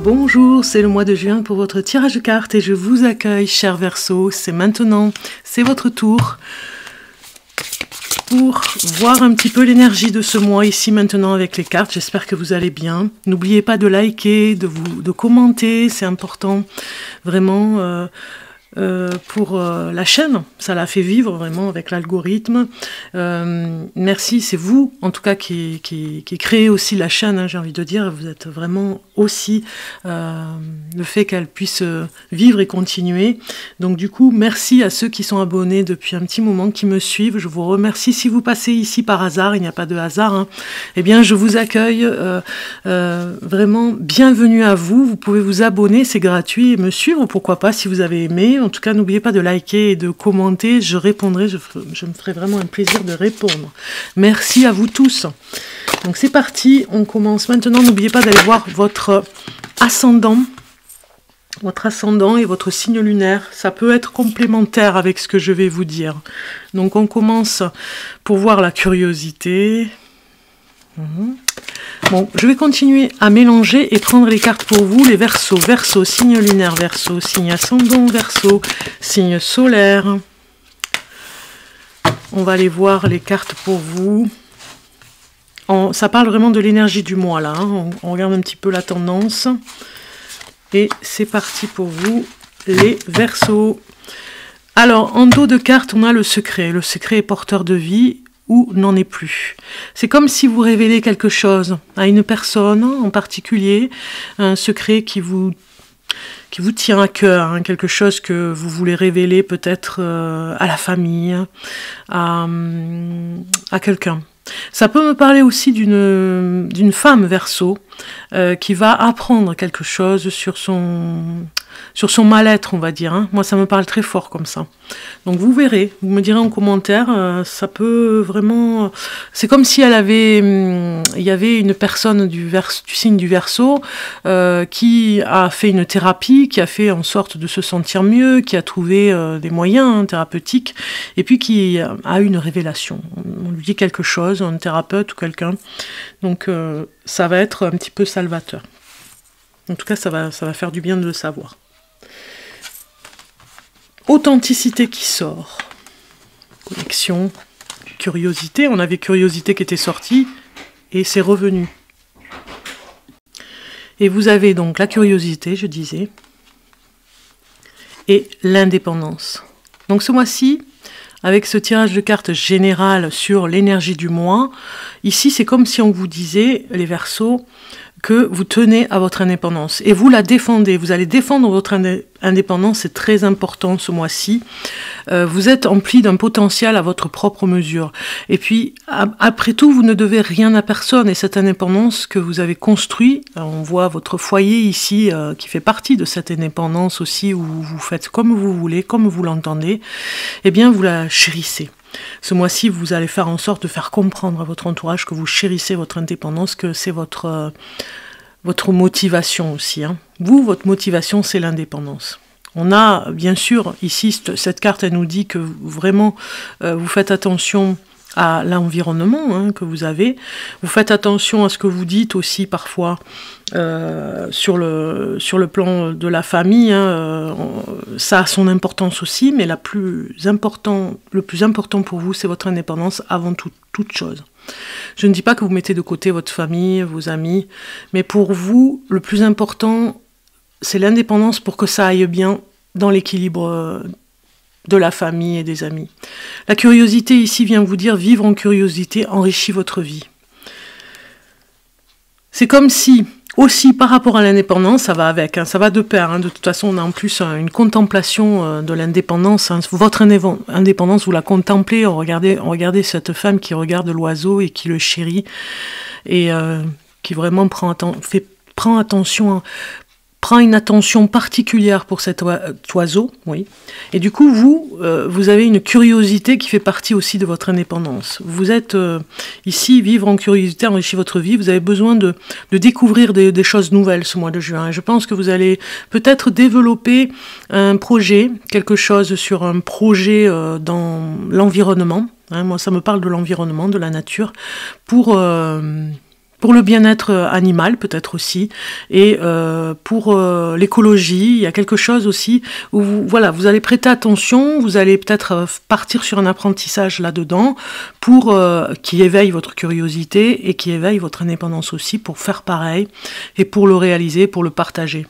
Bonjour, c'est le mois de juin pour votre tirage de cartes et je vous accueille, chers Verseaux. C'est maintenant, c'est votre tour pour voir un petit peu l'énergie de ce mois ici maintenant avec les cartes. J'espère que vous allez bien. N'oubliez pas de liker, de commenter, c'est important vraiment pour la chaîne. Ça la fait vivre vraiment avec l'algorithme. Merci, c'est vous en tout cas qui créez aussi la chaîne, hein, j'ai envie de dire. Vous êtes vraiment aussi le fait qu'elle puisse vivre et continuer. Donc du coup, merci à ceux qui sont abonnés depuis un petit moment, qui me suivent. Je vous remercie. Si vous passez ici par hasard, il n'y a pas de hasard, hein, eh bien je vous accueille. Vraiment, bienvenue à vous. Vous pouvez vous abonner, c'est gratuit, et me suivre, pourquoi pas, si vous avez aimé. En tout cas, n'oubliez pas de liker et de commenter. Je répondrai, je me ferai vraiment un plaisir de répondre. Merci à vous tous. Donc c'est parti, on commence maintenant. N'oubliez pas d'aller voir votre ascendant et votre signe lunaire. Ça peut être complémentaire avec ce que je vais vous dire. Donc on commence pour voir la curiosité. Bon, je vais continuer à mélanger et prendre les cartes pour vous, les Verseaux. Verseau, signe lunaire, Verseau, signe ascendant, Verseau, signe solaire. On va aller voir les cartes pour vous. Ça parle vraiment de l'énergie du mois, là. Hein. On regarde un petit peu la tendance. Et c'est parti pour vous, les Verseaux. Alors, en dos de cartes, on a le secret. Le secret est porteur de vie ou n'en est plus. C'est comme si vous révélez quelque chose à une personne en particulier, un secret qui vous tient à cœur, hein, quelque chose que vous voulez révéler peut-être à la famille, à quelqu'un. Ça peut me parler aussi d'une femme Verseau qui va apprendre quelque chose sur son mal-être, on va dire. Hein. Moi, ça me parle très fort comme ça. Donc, vous verrez, vous me direz en commentaire, ça peut vraiment... C'est comme si il y avait une personne du signe du Verseau qui a fait une thérapie, qui a fait en sorte de se sentir mieux, qui a trouvé des moyens thérapeutiques, et puis qui a eu une révélation. On lui dit quelque chose, un thérapeute ou quelqu'un. Donc, ça va être un petit peu salvateur. En tout cas, ça va faire du bien de le savoir. Authenticité qui sort. Connexion, curiosité. On avait curiosité qui était sortie et c'est revenu. Et vous avez donc la curiosité, je disais, et l'indépendance. Donc ce mois-ci, avec ce tirage de cartes général sur l'énergie du mois, ici c'est comme si on vous disait, les Verseaux, que vous tenez à votre indépendance et vous la défendez, vous allez défendre votre indépendance, c'est très important ce mois-ci. Vous êtes empli d'un potentiel à votre propre mesure. Et puis, après tout, vous ne devez rien à personne et cette indépendance que vous avez construite, on voit votre foyer ici qui fait partie de cette indépendance aussi où vous faites comme vous voulez, comme vous l'entendez, eh bien vous la chérissez. Ce mois-ci, vous allez faire en sorte de faire comprendre à votre entourage que vous chérissez votre indépendance, que c'est votre motivation aussi. Hein. Vous, votre motivation, c'est l'indépendance. On a, bien sûr, ici, cette carte, elle nous dit que vraiment, vous faites attention à l'environnement hein, que vous avez. Vous faites attention à ce que vous dites aussi parfois sur le plan de la famille. Hein, ça a son importance aussi, mais le plus important pour vous, c'est votre indépendance avant toute chose. Je ne dis pas que vous mettez de côté votre famille, vos amis, mais pour vous, le plus important, c'est l'indépendance pour que ça aille bien dans l'équilibre de la famille et des amis. La curiosité ici vient vous dire vivre en curiosité enrichit votre vie. C'est comme si, aussi par rapport à l'indépendance, ça va avec, hein, ça va de pair. Hein, de toute façon, on a en plus une contemplation de l'indépendance. Hein, votre indépendance, vous la contemplez, regardez cette femme qui regarde l'oiseau et qui le chérit et qui vraiment prend une attention particulière pour cet oiseau, oui. Et du coup, vous avez une curiosité qui fait partie aussi de votre indépendance. Vous êtes ici, vivre en curiosité enrichit votre vie. Vous avez besoin de découvrir des choses nouvelles ce mois de juin. Et je pense que vous allez peut-être développer un projet, quelque chose sur un projet dans l'environnement. Hein, moi, ça me parle de l'environnement, de la nature, pour pour le bien-être animal peut-être aussi, et pour l'écologie, il y a quelque chose aussi où voilà, vous allez prêter attention, vous allez peut-être partir sur un apprentissage là-dedans pour qui éveille votre curiosité et qui éveille votre indépendance aussi pour faire pareil et pour le réaliser, pour le partager.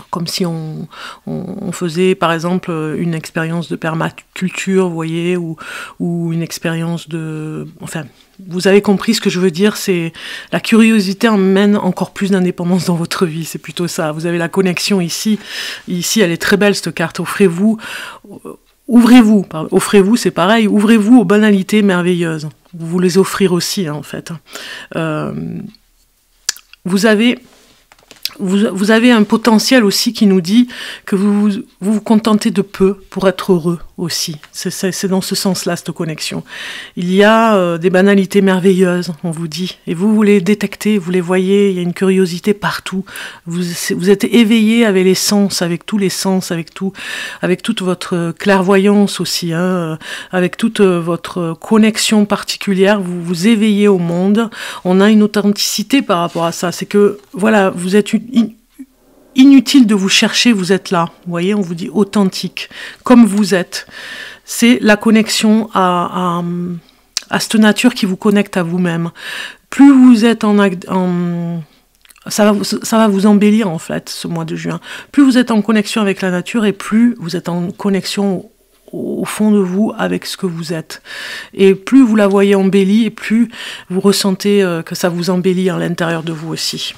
Comme si on faisait par exemple une expérience de permaculture, vous voyez, ou une expérience de... Enfin, vous avez compris ce que je veux dire, c'est la curiosité emmène encore plus d'indépendance dans votre vie, c'est plutôt ça. Vous avez la connexion ici, elle est très belle cette carte, ouvrez-vous, c'est pareil, ouvrez-vous aux banalités merveilleuses. Vous vous les offrir aussi, hein, en fait. Vous avez un potentiel aussi qui nous dit que vous contentez de peu pour être heureux aussi. C'est dans ce sens-là, cette connexion. Il y a des banalités merveilleuses, on vous dit, et vous les détectez, vous les voyez, il y a une curiosité partout. Vous êtes éveillé avec les sens, avec tous les sens, avec toute votre clairvoyance aussi, hein, avec toute votre connexion particulière, vous vous éveillez au monde. On a une authenticité par rapport à ça, c'est que, voilà, vous êtes inutile de vous chercher, vous êtes là. Vous voyez, on vous dit authentique, comme vous êtes. C'est la connexion à cette nature qui vous connecte à vous-même. Plus vous êtes ça va vous embellir en fait, ce mois de juin. Plus vous êtes en connexion avec la nature et plus vous êtes en connexion au fond de vous avec ce que vous êtes. Et plus vous la voyez embellie et plus vous ressentez que ça vous embellit à l'intérieur de vous aussi.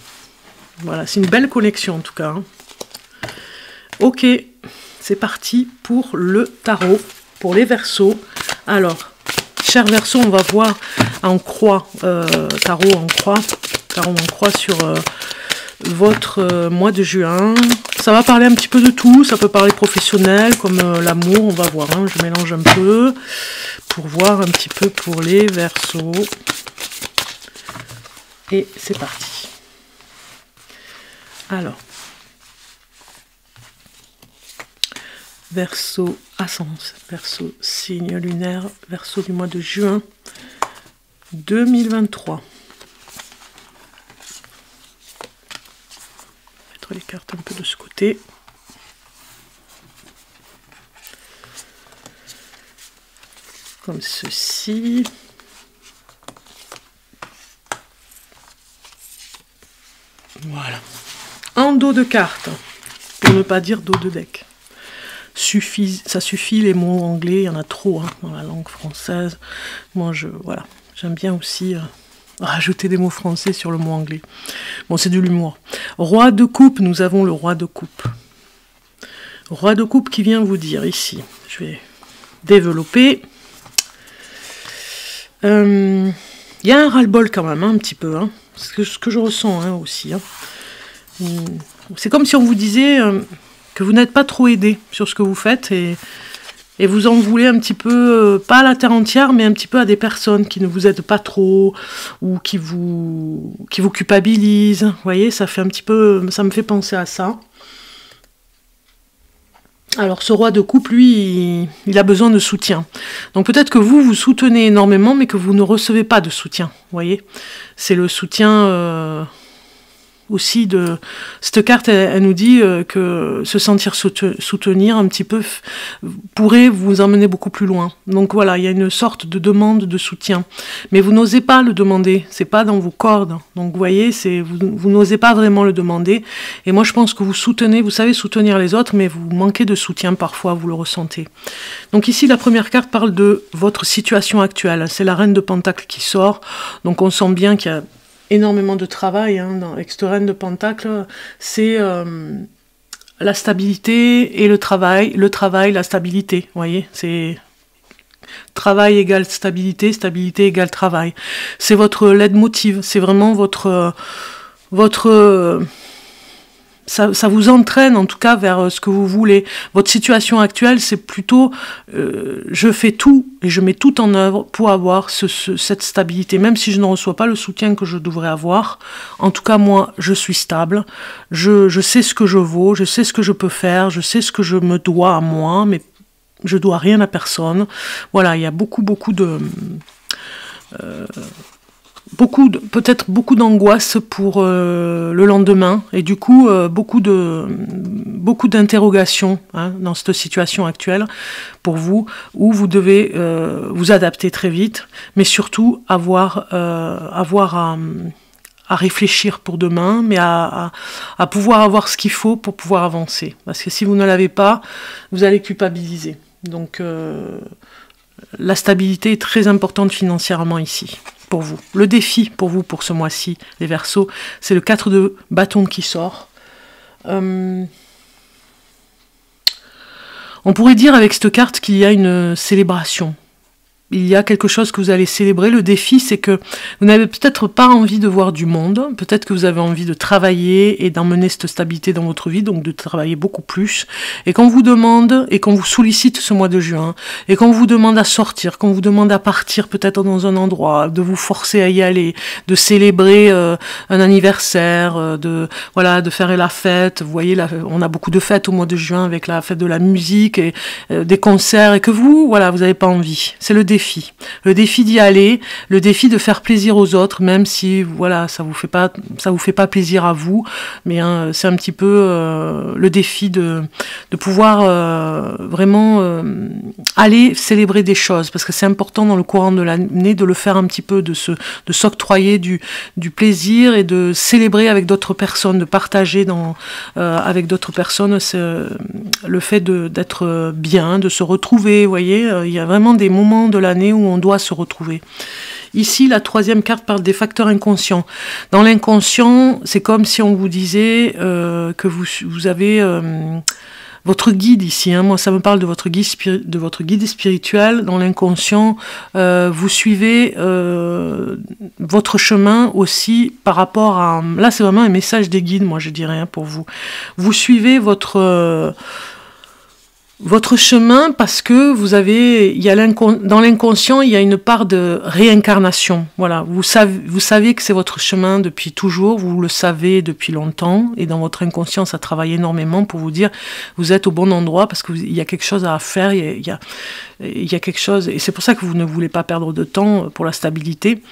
Voilà, c'est une belle connexion en tout cas. Hein. Ok, c'est parti pour le tarot, pour les Verseaux. Alors, chers Verseaux, on va voir en croix, tarot en croix sur votre mois de juin. Ça va parler un petit peu de tout, ça peut parler professionnel, comme l'amour, on va voir. Hein, je mélange un peu pour voir un petit peu pour les Verseaux. Et c'est parti. Alors, Verseau ascendant, Verseau signe lunaire, Verseau du mois de juin 2023. Mettre les cartes un peu de ce côté. Comme ceci. Voilà. En dos de carte, pour ne pas dire dos de deck. Ça suffit les mots anglais, il y en a trop hein, dans la langue française. Moi, voilà, j'aime bien aussi rajouter des mots français sur le mot anglais. Bon, c'est de l'humour. Roi de coupe, nous avons le roi de coupe. Roi de coupe qui vient vous dire ici, je vais développer. Il y a un ras-le-bol quand même, hein, un petit peu. Hein, ce que je ressens hein, aussi. Hein. C'est comme si on vous disait que vous n'êtes pas trop aidé sur ce que vous faites et vous en voulez un petit peu, pas à la terre entière, mais un petit peu à des personnes qui ne vous aident pas trop ou qui vous culpabilisent. Vous voyez, ça fait un petit peu, ça me fait penser à ça. Alors ce roi de coupe, lui, il a besoin de soutien. Donc peut-être que vous soutenez énormément, mais que vous ne recevez pas de soutien. Vous voyez, c'est le soutien... aussi de cette carte, elle nous dit que se sentir soutenir un petit peu pourrait vous emmener beaucoup plus loin. Donc voilà, il y a une sorte de demande de soutien, mais vous n'osez pas le demander, c'est pas dans vos cordes. Donc vous voyez, vous n'osez pas vraiment le demander. Et moi je pense que vous savez soutenir les autres, mais vous manquez de soutien parfois, vous le ressentez. Donc ici la première carte parle de votre situation actuelle. C'est la reine de Pentacle qui sort. Donc on sent bien qu'il y a énormément de travail hein, avec cette reine de Pentacle, c'est la stabilité et le travail, la stabilité, vous voyez, c'est travail égale stabilité, stabilité égale travail. C'est votre leitmotiv, c'est vraiment votre ça vous entraîne en tout cas vers ce que vous voulez. Votre situation actuelle, c'est plutôt je fais tout et je mets tout en œuvre pour avoir cette stabilité. Même si je ne reçois pas le soutien que je devrais avoir, en tout cas moi, je suis stable. Je sais ce que je vaux, je sais ce que je peux faire, je sais ce que je me dois à moi, mais je dois rien à personne. Voilà, il y a beaucoup peut-être beaucoup d'angoisse pour le lendemain, et du coup beaucoup d'interrogations dans cette situation actuelle pour vous, où vous devez vous adapter très vite, mais surtout avoir à réfléchir pour demain, mais à pouvoir avoir ce qu'il faut pour pouvoir avancer. Parce que si vous ne l'avez pas, vous allez culpabiliser. Donc la stabilité est très importante financièrement ici, pour vous. Le défi pour vous, pour ce mois-ci, les Verseaux, c'est le 4 de bâton qui sort. On pourrait dire avec cette carte qu'il y a une célébration. Il y a quelque chose que vous allez célébrer. Le défi, c'est que vous n'avez peut-être pas envie de voir du monde. Peut-être que vous avez envie de travailler et d'emmener cette stabilité dans votre vie, donc de travailler beaucoup plus. Et qu'on vous demande, et qu'on vous sollicite ce mois de juin, et qu'on vous demande à sortir, qu'on vous demande à partir peut-être dans un endroit, de vous forcer à y aller, de célébrer un anniversaire, de faire la fête. Vous voyez, là, on a beaucoup de fêtes au mois de juin avec la fête de la musique et des concerts, et que vous n'avez pas envie. C'est le défi. Le défi d'y aller, le défi de faire plaisir aux autres, même si ça vous fait pas plaisir à vous, mais c'est un petit peu le défi de pouvoir vraiment aller célébrer des choses, parce que c'est important dans le courant de l'année de le faire un petit peu, de s'octroyer du plaisir et de célébrer avec d'autres personnes, de partager avec d'autres personnes le fait d'être bien, de se retrouver. Vous voyez, il y a vraiment des moments de l'année où on doit se retrouver. Ici, la troisième carte parle des facteurs inconscients. Dans l'inconscient, c'est comme si on vous disait que vous avez votre guide ici. Moi, ça me parle de votre guide spirituel. Dans l'inconscient, vous suivez votre chemin aussi par rapport à... Là, c'est vraiment un message des guides, moi, je dirais, pour vous. Vous suivez votre chemin, parce que dans l'inconscient, il y a une part de réincarnation. Voilà, vous savez que c'est votre chemin depuis toujours, vous le savez depuis longtemps, et dans votre inconscient, ça travaille énormément pour vous dire vous êtes au bon endroit, parce qu'il y a quelque chose à faire, il y a quelque chose, et c'est pour ça que vous ne voulez pas perdre de temps pour la stabilité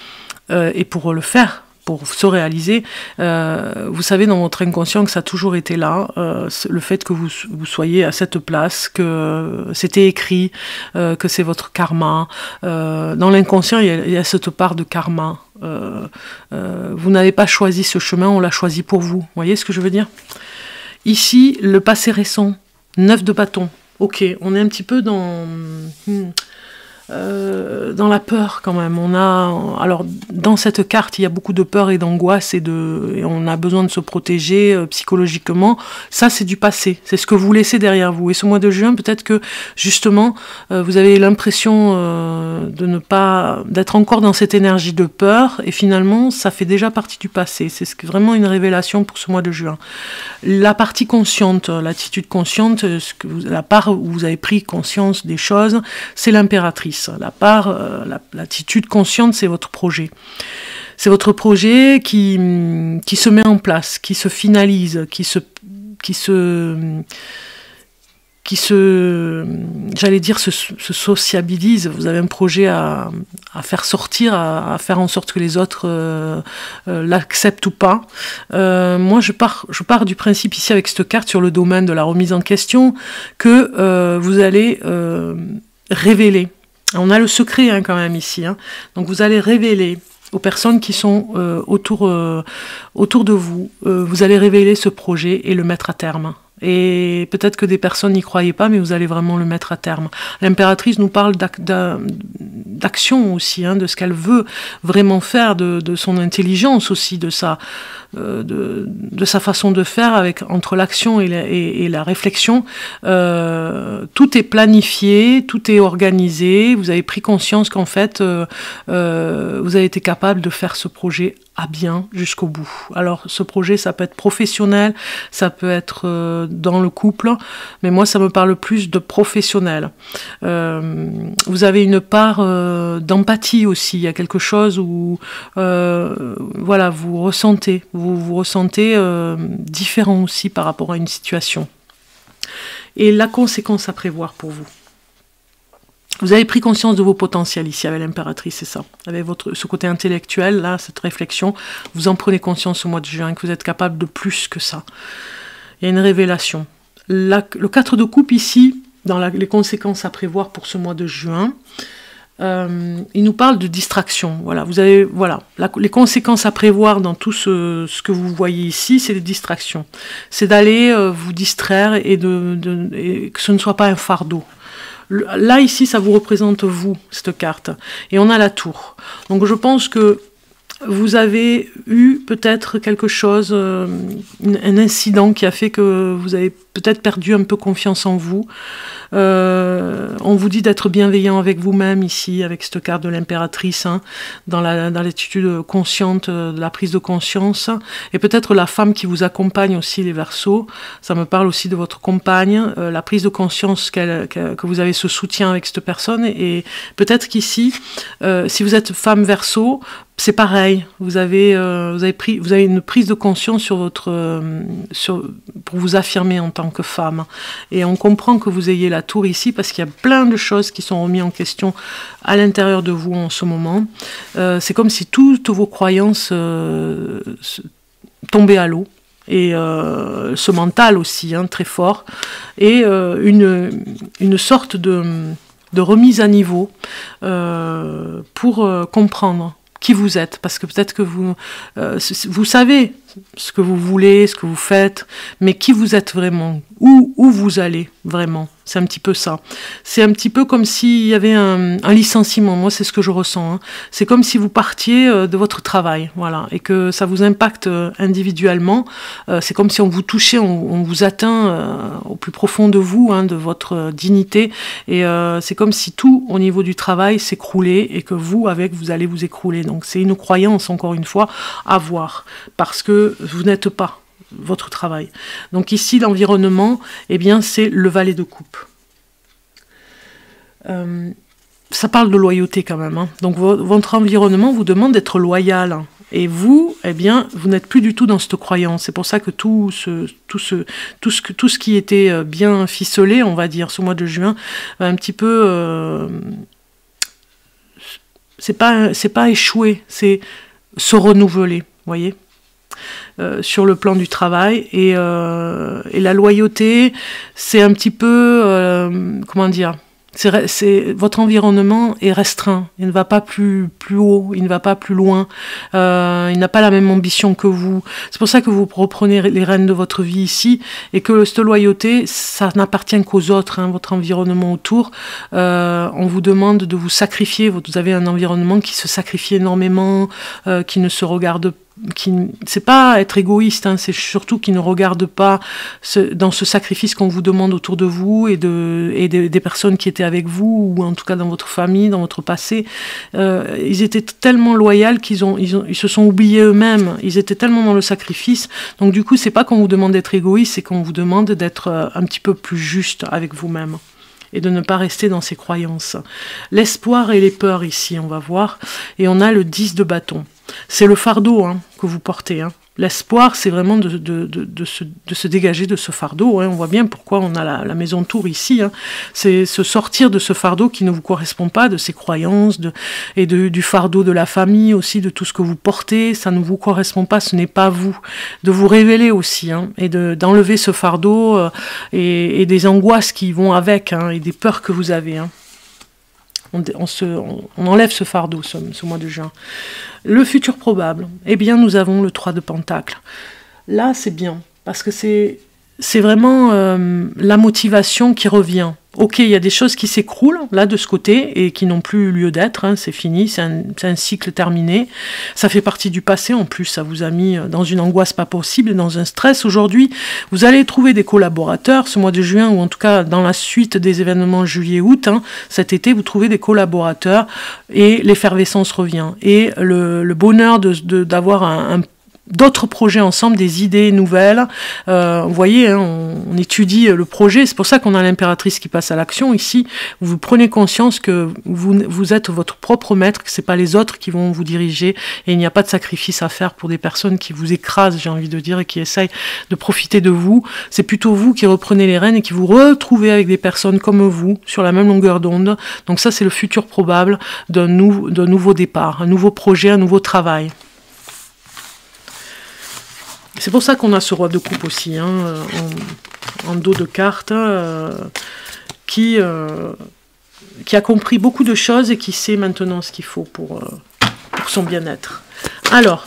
et pour le faire. Pour se réaliser, vous savez dans votre inconscient que ça a toujours été là, le fait que vous soyez à cette place, que c'était écrit, que c'est votre karma. Dans l'inconscient, il y a cette part de karma. Vous n'avez pas choisi ce chemin, on l'a choisi pour vous. Vous voyez ce que je veux dire? Ici, le passé récent, 9 de bâton. Ok, on est un petit peu dans la peur quand même. Alors dans cette carte, il y a beaucoup de peur et d'angoisse, et on a besoin de se protéger psychologiquement. Ça, c'est du passé, c'est ce que vous laissez derrière vous. Et ce mois de juin, peut-être que justement vous avez l'impression d'être encore dans cette énergie de peur, et finalement ça fait déjà partie du passé. C'est vraiment une révélation pour ce mois de juin. La partie consciente, l'attitude consciente, la part où vous avez pris conscience des choses, c'est l'impératrice. L'attitude consciente, c'est votre projet. C'est votre projet qui se met en place, qui se finalise, qui se sociabilise. Vous avez un projet à faire sortir, à faire en sorte que les autres l'acceptent ou pas. Moi, je pars du principe ici avec cette carte sur le domaine de la remise en question que vous allez révéler. On a le secret quand même ici. Donc vous allez révéler aux personnes qui sont autour de vous. Vous allez révéler ce projet et le mettre à terme. Et peut-être que des personnes n'y croyaient pas, mais vous allez vraiment le mettre à terme. L'impératrice nous parle d'action aussi, de ce qu'elle veut vraiment faire, de son intelligence aussi, de sa façon de faire entre l'action et la réflexion. Tout est planifié, tout est organisé. Vous avez pris conscience qu'en fait, vous avez été capable de faire ce projet à bien jusqu'au bout. Alors ce projet, ça peut être professionnel, ça peut être dans le couple, mais moi ça me parle plus de professionnel. Vous avez une part d'empathie aussi, il y a quelque chose où vous ressentez différent aussi par rapport à une situation. Et la conséquence à prévoir pour vous. Vous avez pris conscience de vos potentiels ici avec l'impératrice, c'est ça. Avec ce côté intellectuel, là, cette réflexion, vous en prenez conscience au mois de juin, que vous êtes capable de plus que ça. Il y a une révélation. Le 4 de coupe ici, dans les conséquences à prévoir pour ce mois de juin, il nous parle de distraction. Voilà, vous avez, voilà, les conséquences à prévoir dans tout ce que vous voyez ici, c'est des distractions. C'est d'aller vous distraire et que ce ne soit pas un fardeau. Là, ici, ça vous représente vous, cette carte. Et on a la tour. Donc, je pense que vous avez eu peut-être quelque chose, un incident qui a fait que vous avez peut-être perdu un peu confiance en vous. On vous dit d'être bienveillant avec vous-même ici, avec cette carte de l'impératrice, hein, dans l'attitude consciente de la prise de conscience. Et peut-être la femme qui vous accompagne aussi, les Verseaux. Ça me parle aussi de votre compagne, la prise de conscience que vous avez ce soutien avec cette personne. Et peut-être qu'ici, si vous êtes femme Verseau, c'est pareil, vous avez une prise de conscience pour vous affirmer en tant que femme. Et on comprend que vous ayez la tour ici parce qu'il y a plein de choses qui sont remises en question à l'intérieur de vous en ce moment. C'est comme si toutes vos croyances tombaient à l'eau. Et ce mental aussi, hein, très fort. Et une sorte de remise à niveau pour comprendre qui vous êtes, parce que peut-être que vous savez ce que vous voulez, ce que vous faites, mais qui vous êtes vraiment, où vous allez vraiment. C'est un petit peu ça. C'est un petit peu comme s'il y avait un licenciement. Moi, c'est ce que je ressens. Hein. C'est comme si vous partiez de votre travail, voilà, et que ça vous impacte individuellement. C'est comme si on vous touchait, on vous atteint au plus profond de vous, hein, de votre dignité. Et c'est comme si tout, au niveau du travail, s'écroulait et que vous allez vous écrouler. Donc, c'est une croyance, encore une fois, à voir. Parce que vous n'êtes pas votre travail. Donc ici, l'environnement, eh bien, c'est le valet de coupe. Ça parle de loyauté quand même. Hein. Donc votre environnement vous demande d'être loyal. Et vous, eh bien, vous n'êtes plus du tout dans cette croyance. C'est pour ça que tout ce qui était bien ficelé, on va dire, ce mois de juin, un petit peu... c'est pas échouer, c'est se renouveler, voyez, sur le plan du travail. Et la loyauté, c'est un petit peu, comment dire, votre environnement est restreint, il ne va pas plus haut, il ne va pas plus loin, il n'a pas la même ambition que vous. C'est pour ça que vous reprenez les rênes de votre vie ici, et que cette loyauté, ça n'appartient qu'aux autres, hein, votre environnement autour. On vous demande de vous sacrifier, vous avez un environnement qui se sacrifie énormément, qui ne se regarde pas. C'est pas être égoïste, hein, c'est surtout qui ne regarde pas dans ce sacrifice qu'on vous demande autour de vous et des personnes qui étaient avec vous, ou en tout cas dans votre famille, dans votre passé. Ils étaient tellement loyaux ils se sont oubliés eux-mêmes, ils étaient tellement dans le sacrifice. Donc du coup, c'est pas qu'on vous demande d'être égoïste, c'est qu'on vous demande d'être un petit peu plus juste avec vous-même et de ne pas rester dans ces croyances. L'espoir et les peurs ici, on va voir. Et on a le 10 de bâton. C'est le fardeau, hein, que vous portez. Hein. L'espoir, c'est vraiment de se dégager de ce fardeau. Hein. On voit bien pourquoi on a la maison tour ici. Hein. C'est se sortir de ce fardeau qui ne vous correspond pas, de ces croyances, du fardeau de la famille aussi, de tout ce que vous portez. Ça ne vous correspond pas, ce n'est pas vous. De vous révéler aussi, hein, et d'enlever ce fardeau et des angoisses qui vont avec, hein, et des peurs que vous avez. Hein. On enlève ce fardeau ce mois de juin. Le futur probable, eh bien nous avons le 3 de Pentacle. Là c'est bien, parce que c'est vraiment la motivation qui revient. Ok, il y a des choses qui s'écroulent là de ce côté et qui n'ont plus lieu d'être, hein, c'est fini, c'est un cycle terminé. Ça fait partie du passé en plus, ça vous a mis dans une angoisse pas possible, dans un stress. Aujourd'hui, vous allez trouver des collaborateurs ce mois de juin, ou en tout cas dans la suite des événements juillet-août, hein, cet été, vous trouvez des collaborateurs et l'effervescence revient. Et le bonheur d'avoir d'autres projets ensemble, des idées nouvelles. Vous voyez, hein, on étudie le projet, c'est pour ça qu'on a l'impératrice qui passe à l'action ici. Vous prenez conscience que vous êtes votre propre maître, que c'est pas les autres qui vont vous diriger, et il n'y a pas de sacrifice à faire pour des personnes qui vous écrasent, j'ai envie de dire, et qui essayent de profiter de vous. C'est plutôt vous qui reprenez les rênes et qui vous retrouvez avec des personnes comme vous, sur la même longueur d'onde. Donc ça, c'est le futur probable d'un nouveau départ, un nouveau projet, un nouveau travail. C'est pour ça qu'on a ce roi de coupe aussi, hein, en dos de carte, qui a compris beaucoup de choses et qui sait maintenant ce qu'il faut pour son bien-être. Alors,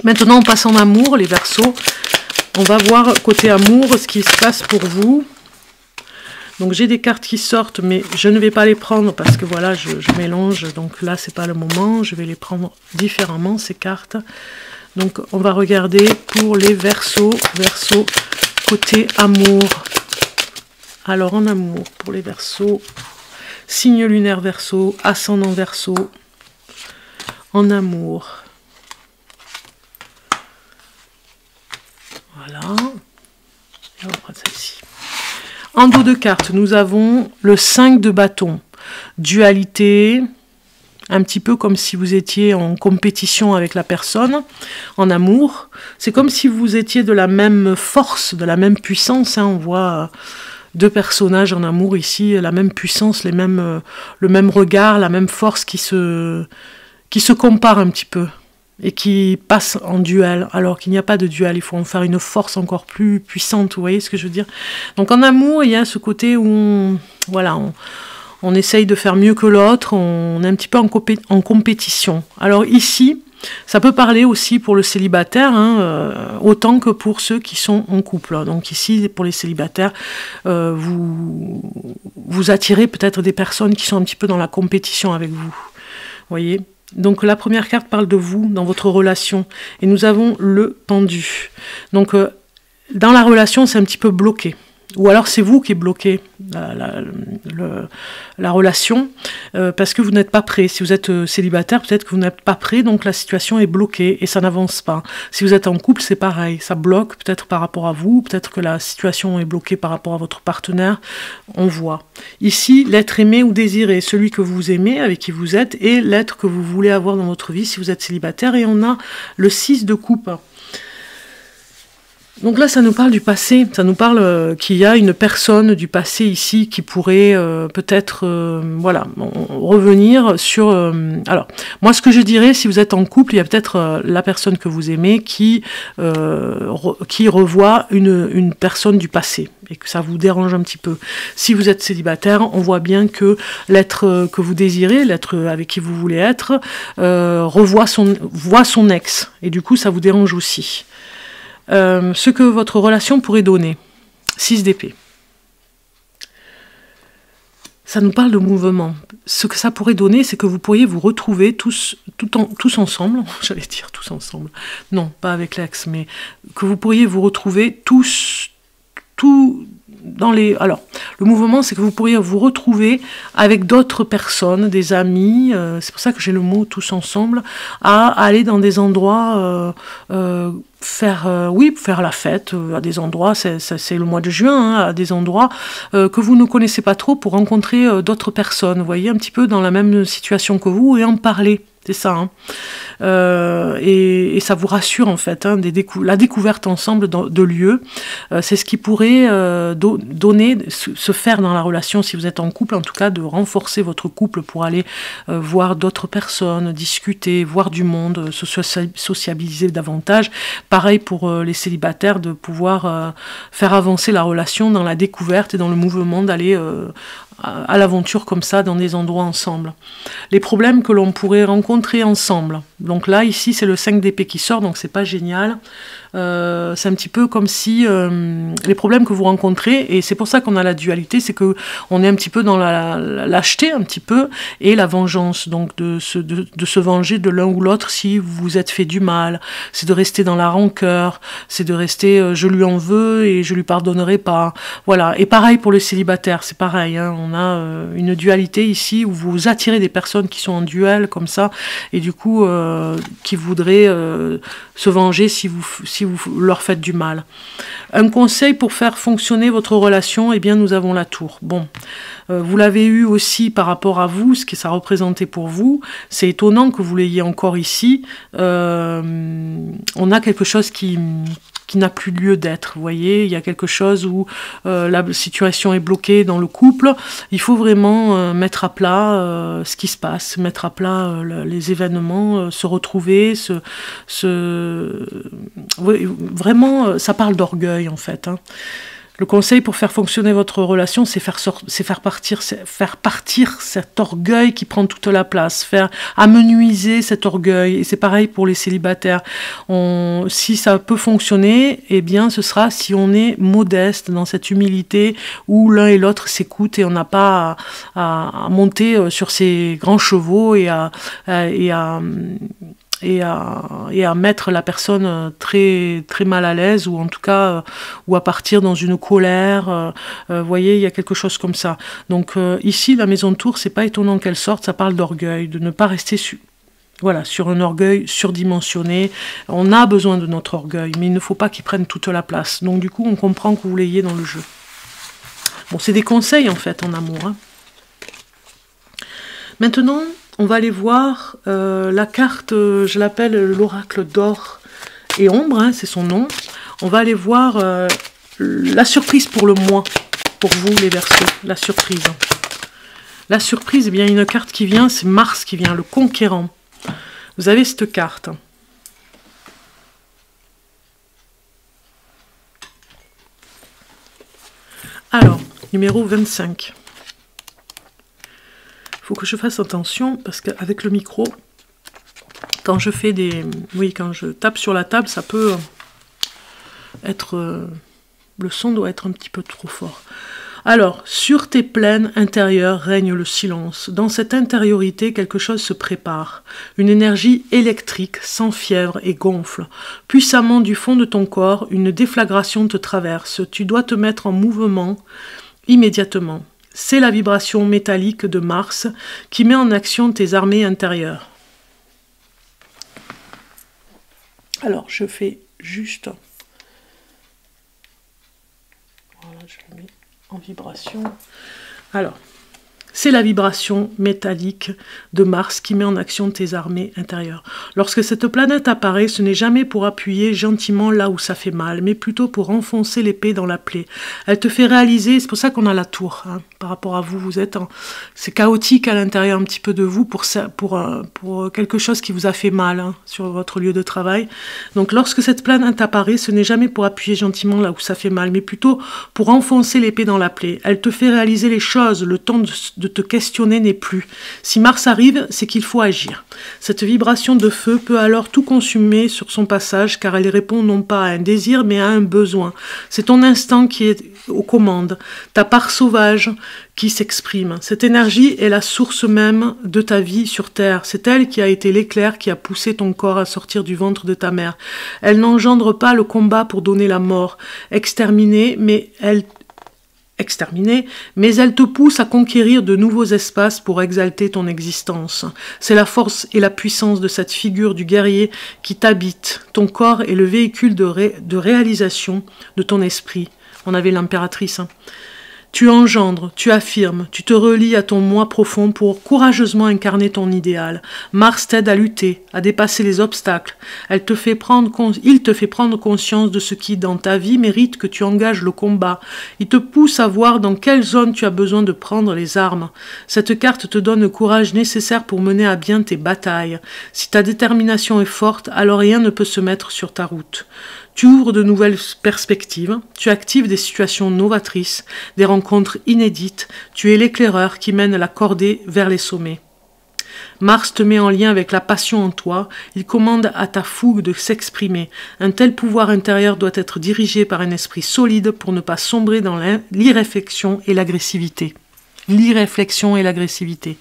maintenant on passe en amour, les Verseaux. On va voir côté amour ce qui se passe pour vous. Donc j'ai des cartes qui sortent, mais je ne vais pas les prendre parce que voilà, je mélange. Donc là, c'est pas le moment. Je vais les prendre différemment, ces cartes. Donc on va regarder pour les Verseaux. Verseaux côté amour. Alors en amour, pour les Verseaux, signe lunaire Verseau, ascendant Verseau. En amour. Voilà. Et on va prendre celle-ci. En dos de cartes, nous avons le 5 de bâton. Dualité, un petit peu comme si vous étiez en compétition avec la personne, en amour. C'est comme si vous étiez de la même force, de la même puissance. Hein. On voit deux personnages en amour ici, la même puissance, le même regard, la même force qui se comparent un petit peu. Et qui passe en duel, alors qu'il n'y a pas de duel, il faut en faire une force encore plus puissante, vous voyez ce que je veux dire? Donc en amour, il y a ce côté où on essaye de faire mieux que l'autre, on est un petit peu en compétition. Alors ici, ça peut parler aussi pour le célibataire, hein, autant que pour ceux qui sont en couple. Donc ici, pour les célibataires, vous attirez peut-être des personnes qui sont un petit peu dans la compétition avec vous, vous voyez? Donc la première carte parle de vous, dans votre relation. Et nous avons le pendu. Donc dans la relation, c'est un petit peu bloqué. Ou alors c'est vous qui bloquez la relation parce que vous n'êtes pas prêt. Si vous êtes célibataire, peut-être que vous n'êtes pas prêt, donc la situation est bloquée et ça n'avance pas. Si vous êtes en couple, c'est pareil. Ça bloque peut-être par rapport à vous, peut-être que la situation est bloquée par rapport à votre partenaire. On voit. Ici, l'être aimé ou désiré, celui que vous aimez, avec qui vous êtes, et l'être que vous voulez avoir dans votre vie si vous êtes célibataire. Et on a le 6 de coupe. Donc là, ça nous parle du passé, ça nous parle qu'il y a une personne du passé ici qui pourrait peut-être revenir sur... alors, moi, ce que je dirais, si vous êtes en couple, il y a peut-être la personne que vous aimez qui revoit une personne du passé et que ça vous dérange un petit peu. Si vous êtes célibataire, on voit bien que l'être que vous désirez, l'être avec qui vous voulez être, voit son ex et du coup, ça vous dérange aussi. Ce que votre relation pourrait donner. 6 d'épée. Ça nous parle de mouvement. Ce que ça pourrait donner, c'est que vous pourriez vous retrouver tous ensemble. J'allais dire tous ensemble. Non, pas avec l'ex, mais que vous pourriez vous retrouver tous dans les... Alors, le mouvement, c'est que vous pourriez vous retrouver avec d'autres personnes, des amis, c'est pour ça que j'ai le mot tous ensemble, à aller dans des endroits, faire la fête, à des endroits, c'est le mois de juin, hein, à des endroits que vous ne connaissez pas trop pour rencontrer d'autres personnes, vous voyez, un petit peu dans la même situation que vous et en parler. C'est ça, hein. Et ça vous rassure en fait, hein, la découverte ensemble de lieux, c'est ce qui pourrait se faire dans la relation si vous êtes en couple, en tout cas de renforcer votre couple pour aller voir d'autres personnes, discuter, voir du monde, se sociabiliser davantage. Pareil pour les célibataires, de pouvoir faire avancer la relation dans la découverte et dans le mouvement d'aller à l'aventure comme ça dans des endroits ensemble. Les problèmes que l'on pourrait rencontrer ensemble. Donc là, ici, c'est le 5 d'épée qui sort, donc c'est pas génial. C'est un petit peu comme si les problèmes que vous rencontrez, et c'est pour ça qu'on a la dualité, c'est que on est un petit peu dans la lâcheté un petit peu, et la vengeance, donc de se venger de l'un ou l'autre si vous vous êtes fait du mal. C'est de rester dans la rancœur, c'est de rester je lui en veux et je lui pardonnerai pas. Voilà. Et pareil pour les célibataires, c'est pareil, hein, on On a une dualité ici où vous attirez des personnes qui sont en duel comme ça et du coup qui voudraient se venger si vous leur faites du mal. Un conseil pour faire fonctionner votre relation, eh bien nous avons la tour. Bon, vous l'avez eu aussi par rapport à vous, ce que ça représentait pour vous. C'est étonnant que vous l'ayez encore ici. On a quelque chose qui n'a plus lieu d'être, vous voyez, il y a quelque chose où la situation est bloquée dans le couple, il faut vraiment mettre à plat ce qui se passe, mettre à plat les événements, se retrouver, vraiment, ça parle d'orgueil en fait, hein. Le conseil pour faire fonctionner votre relation, c'est faire partir cet orgueil qui prend toute la place, faire amenuiser cet orgueil. Et c'est pareil pour les célibataires. Si ça peut fonctionner, eh bien, ce sera si on est modeste dans cette humilité où l'un et l'autre s'écoutent et on n'a pas à monter sur ses grands chevaux et à mettre la personne très, très mal à l'aise, ou en tout cas, ou à partir dans une colère. Vous voyez, il y a quelque chose comme ça. Donc ici, la maison de tour, c'est pas étonnant qu'elle sorte, ça parle d'orgueil, de ne pas rester sur un orgueil surdimensionné. On a besoin de notre orgueil, mais il ne faut pas qu'il prenne toute la place. Donc du coup, on comprend que vous l'ayez dans le jeu. Bon, c'est des conseils, en fait, en amour, hein. Maintenant, on va aller voir la carte, je l'appelle l'oracle d'or et ombre, hein, c'est son nom. On va aller voir la surprise pour le mois, pour vous les Verseaux, la surprise. La surprise, eh bien, une carte qui vient, c'est Mars qui vient, le conquérant. Vous avez cette carte. Alors, numéro 25. Il faut que je fasse attention parce qu'avec le micro, quand je fais quand je tape sur la table, ça peut être, le son doit être un petit peu trop fort. Alors, sur tes plaines intérieures règne le silence. Dans cette intériorité, quelque chose se prépare. Une énergie électrique, sans fièvre et gonfle. Puissamment du fond de ton corps, une déflagration te traverse. Tu dois te mettre en mouvement immédiatement. C'est la vibration métallique de Mars qui met en action tes armées intérieures. Alors, je fais juste... Voilà, je le mets en vibration. Alors, c'est la vibration métallique de Mars qui met en action tes armées intérieures. Lorsque cette planète apparaît, ce n'est jamais pour appuyer gentiment là où ça fait mal, mais plutôt pour enfoncer l'épée dans la plaie. Elle te fait réaliser, c'est pour ça qu'on a la tour, hein, par rapport à vous, c'est chaotique à l'intérieur un petit peu de vous pour quelque chose qui vous a fait mal, hein, sur votre lieu de travail. Donc lorsque cette planète apparaît, ce n'est jamais pour appuyer gentiment là où ça fait mal, mais plutôt pour enfoncer l'épée dans la plaie. Elle te fait réaliser les choses, le temps de te questionner n'est plus. Si Mars arrive, c'est qu'il faut agir. Cette vibration de feu peut alors tout consumer sur son passage, car elle répond non pas à un désir, mais à un besoin. C'est ton instinct qui est aux commandes, ta part sauvage qui s'exprime. Cette énergie est la source même de ta vie sur Terre. C'est elle qui a été l'éclair qui a poussé ton corps à sortir du ventre de ta mère. Elle n'engendre pas le combat pour donner la mort, exterminée, mais elle te pousse à conquérir de nouveaux espaces pour exalter ton existence. C'est la force et la puissance de cette figure du guerrier qui t'habite. Ton corps est le véhicule de réalisation de ton esprit. On avait l'impératrice, hein. Tu engendres, tu affirmes, tu te relis à ton moi profond pour courageusement incarner ton idéal. Mars t'aide à lutter, à dépasser les obstacles. Il te fait prendre conscience de ce qui, dans ta vie, mérite que tu engages le combat. Il te pousse à voir dans quelle zone tu as besoin de prendre les armes. Cette carte te donne le courage nécessaire pour mener à bien tes batailles. Si ta détermination est forte, alors rien ne peut se mettre sur ta route. Tu ouvres de nouvelles perspectives, tu actives des situations novatrices, des rencontres inédites, tu es l'éclaireur qui mène la cordée vers les sommets. Mars te met en lien avec la passion en toi, il commande à ta fougue de s'exprimer. Un tel pouvoir intérieur doit être dirigé par un esprit solide pour ne pas sombrer dans l'irréflexion et l'agressivité. l'irréflexion et l'agressivité.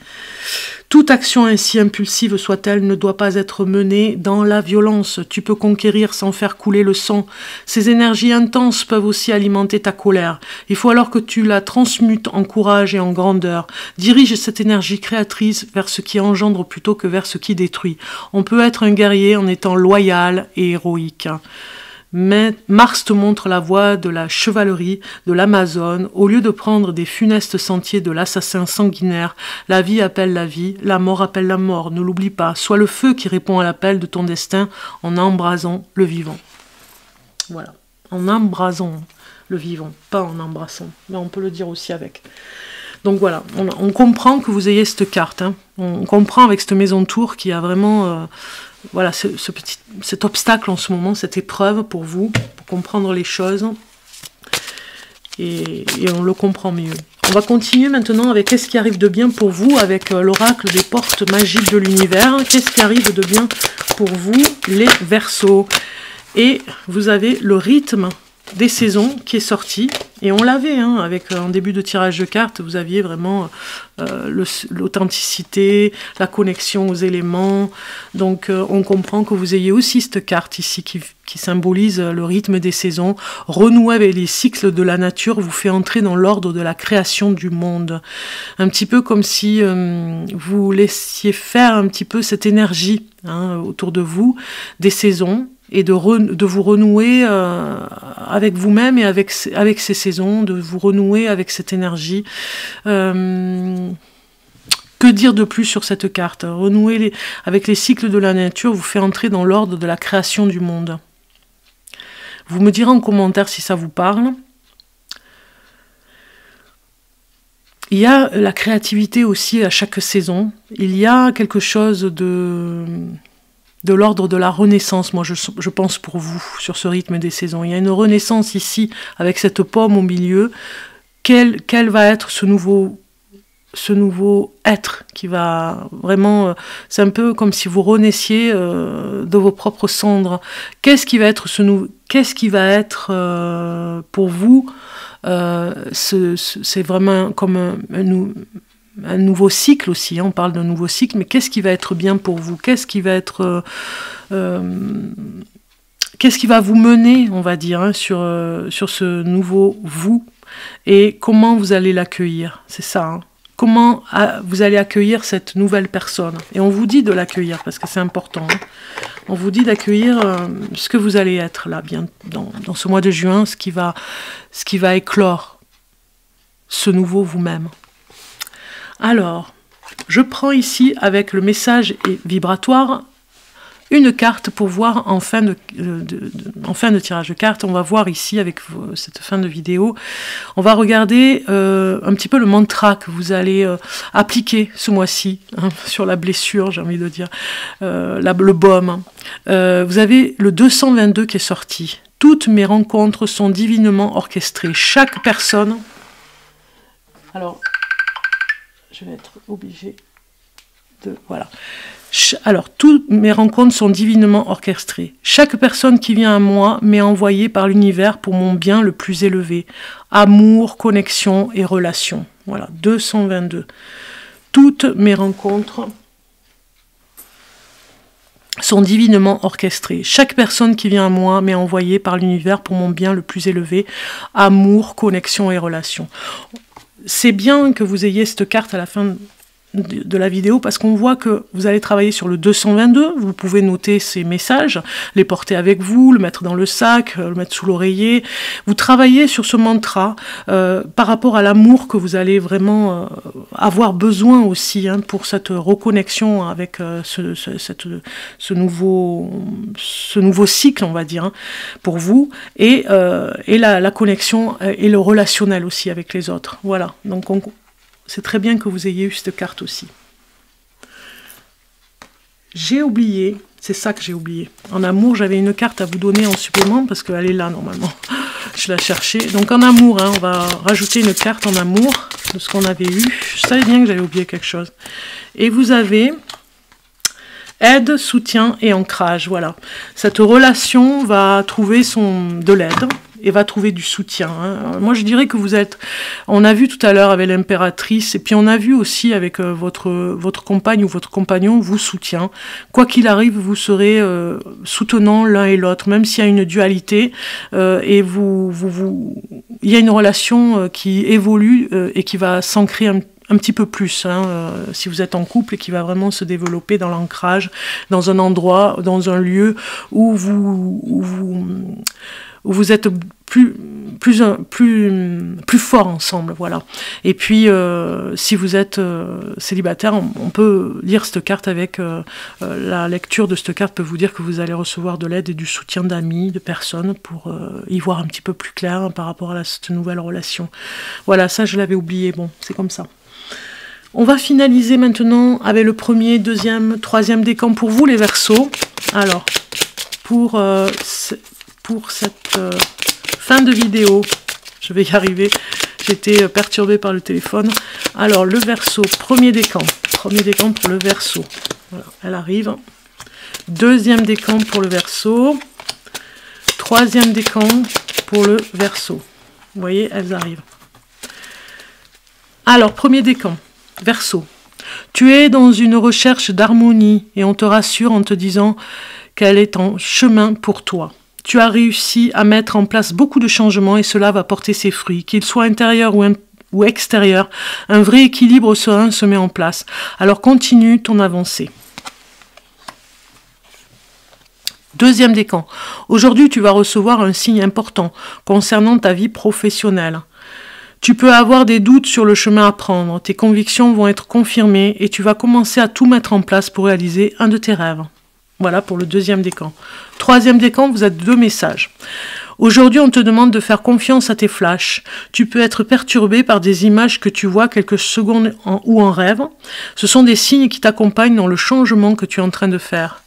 Toute action ainsi impulsive soit-elle ne doit pas être menée dans la violence. Tu peux conquérir sans faire couler le sang. Ces énergies intenses peuvent aussi alimenter ta colère. Il faut alors que tu la transmutes en courage et en grandeur. Dirige cette énergie créatrice vers ce qui engendre plutôt que vers ce qui détruit. On peut être un guerrier en étant loyal et héroïque. Mais Mars te montre la voie de la chevalerie, de l'Amazone. Au lieu de prendre des funestes sentiers de l'assassin sanguinaire, la vie appelle la vie, la mort appelle la mort. Ne l'oublie pas, sois le feu qui répond à l'appel de ton destin en embrasant le vivant. Voilà, en embrasant le vivant, pas en embrassant, mais on peut le dire aussi avec. Donc voilà, on comprend que vous ayez cette carte, hein. On comprend avec cette maison tour qu'il y a vraiment... voilà, cet obstacle en ce moment, cette épreuve pour vous, pour comprendre les choses. Et on le comprend mieux. On va continuer maintenant avec qu'est-ce qui arrive de bien pour vous, avec l'oracle des portes magiques de l'univers. Qu'est-ce qui arrive de bien pour vous, les Verseaux? Et vous avez le rythme des saisons qui est sorti, et on l'avait, hein, avec en début de tirage de cartes, vous aviez vraiment l'authenticité, la connexion aux éléments, donc on comprend que vous ayez aussi cette carte ici qui symbolise le rythme des saisons. Renouer avec les cycles de la nature vous fait entrer dans l'ordre de la création du monde, un petit peu comme si vous laissiez faire un petit peu cette énergie, hein, autour de vous, des saisons, et de vous renouer avec vous-même et avec ces saisons, de vous renouer avec cette énergie. Que dire de plus sur cette carte? Renouer avec les cycles de la nature vous fait entrer dans l'ordre de la création du monde. Vous me direz en commentaire si ça vous parle. Il y a la créativité aussi à chaque saison. Il y a quelque chose de l'ordre de la renaissance, moi je pense pour vous, sur ce rythme des saisons. Il y a une renaissance ici, avec cette pomme au milieu. Quel va être ce nouveau être qui va vraiment... c'est un peu comme si vous renaissiez de vos propres cendres. Qu'est-ce qui va être pour vous c'est vraiment comme un nouveau cycle aussi, hein, on parle d'un nouveau cycle, mais qu'est-ce qui va être bien pour vous? Qu'est-ce qui va être... qu'est-ce qui va vous mener, on va dire, hein, sur ce nouveau vous? Et comment vous allez l'accueillir? C'est ça, hein. Comment vous allez accueillir cette nouvelle personne? Et on vous dit de l'accueillir, parce que c'est important, hein. On vous dit d'accueillir ce que vous allez être, là, bien dans ce mois de juin, ce qui va éclore ce nouveau vous-même. Alors, je prends ici, avec le message vibratoire, une carte pour voir en fin de tirage de cartes. On va voir ici, avec cette fin de vidéo, on va regarder un petit peu le mantra que vous allez appliquer ce mois-ci, hein, sur la blessure, j'ai envie de dire, le baume. Vous avez le 222 qui est sorti. Toutes mes rencontres sont divinement orchestrées. Chaque personne... Alors... je vais être obligée de... Voilà. Alors, toutes mes rencontres sont divinement orchestrées. Chaque personne qui vient à moi m'est envoyée par l'univers pour mon bien le plus élevé. Amour, connexion et relation. Voilà, 222. Toutes mes rencontres sont divinement orchestrées. Chaque personne qui vient à moi m'est envoyée par l'univers pour mon bien le plus élevé. Amour, connexion et relation. C'est bien que vous ayez cette carte à la fin de la vidéo, parce qu'on voit que vous allez travailler sur le 222, vous pouvez noter ces messages, les porter avec vous, le mettre dans le sac, le mettre sous l'oreiller, vous travaillez sur ce mantra par rapport à l'amour que vous allez vraiment avoir besoin aussi, hein, pour cette reconnexion avec ce nouveau cycle, on va dire, hein, pour vous, et la connexion et le relationnel aussi avec les autres. Voilà, donc c'est très bien que vous ayez eu cette carte aussi. J'ai oublié, c'est ça que j'ai oublié. En amour, j'avais une carte à vous donner en supplément, parce qu'elle est là normalement. Je la cherchais. Donc en amour, hein, on va rajouter une carte en amour de ce qu'on avait eu. Je savais bien que j'avais oublié quelque chose. Et vous avez Aide, soutien et ancrage, voilà. Cette relation va trouver de l'aide et va trouver du soutien. Hein. Moi, je dirais que vous êtes... On a vu tout à l'heure avec l'impératrice, et puis on a vu aussi avec votre compagne ou votre compagnon vous soutient. Quoi qu'il arrive, vous serez soutenant l'un et l'autre, même s'il y a une dualité, et il y a une relation qui évolue et qui va s'ancrer un petit peu plus, hein, si vous êtes en couple, et qui va vraiment se développer dans l'ancrage, dans un endroit, dans un lieu où vous êtes plus fort ensemble, voilà. Et puis, si vous êtes célibataire, on peut lire cette carte avec la lecture de cette carte peut vous dire que vous allez recevoir de l'aide et du soutien d'amis, de personnes pour y voir un petit peu plus clair par rapport à cette nouvelle relation. Voilà, ça je l'avais oublié, bon, c'est comme ça. On va finaliser maintenant avec le premier, deuxième, troisième décan pour vous les Verseaux. Alors, pour cette fin de vidéo, je vais y arriver, j'étais perturbée par le téléphone. Alors, le Verseau, premier décan pour le Verseau. Voilà, elle arrive. Deuxième décan pour le Verseau. Troisième décan pour le Verseau. Vous voyez, elles arrivent. Alors, premier décan. Verseau, tu es dans une recherche d'harmonie et on te rassure en te disant qu'elle est en chemin pour toi. Tu as réussi à mettre en place beaucoup de changements et cela va porter ses fruits, qu'ils soient intérieurs ou extérieurs. Un vrai équilibre serein se met en place. Alors continue ton avancée. Deuxième décan. Aujourd'hui, tu vas recevoir un signe important concernant ta vie professionnelle. Tu peux avoir des doutes sur le chemin à prendre, tes convictions vont être confirmées et tu vas commencer à tout mettre en place pour réaliser un de tes rêves. Voilà pour le deuxième décan. Troisième décan, vous avez 2 messages. Aujourd'hui, on te demande de faire confiance à tes flashs. Tu peux être perturbé par des images que tu vois quelques secondes ou en rêve. Ce sont des signes qui t'accompagnent dans le changement que tu es en train de faire.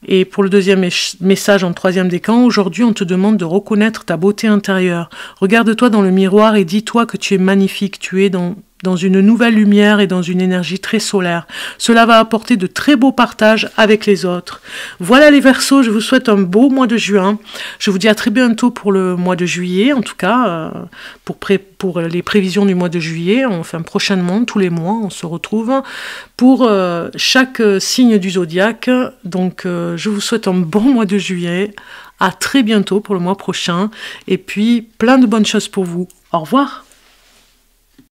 Et pour le deuxième message en troisième décan, aujourd'hui on te demande de reconnaître ta beauté intérieure. Regarde-toi dans le miroir et dis-toi que tu es magnifique, tu es dans une nouvelle lumière et dans une énergie très solaire. Cela va apporter de très beaux partages avec les autres. Voilà les Verseaux, je vous souhaite un beau mois de juin. Je vous dis à très bientôt pour le mois de juillet, en tout cas, pour les prévisions du mois de juillet. Enfin, prochainement, tous les mois, on se retrouve pour chaque signe du zodiaque. Donc, je vous souhaite un bon mois de juillet. À très bientôt pour le mois prochain. Et puis, plein de bonnes choses pour vous. Au revoir.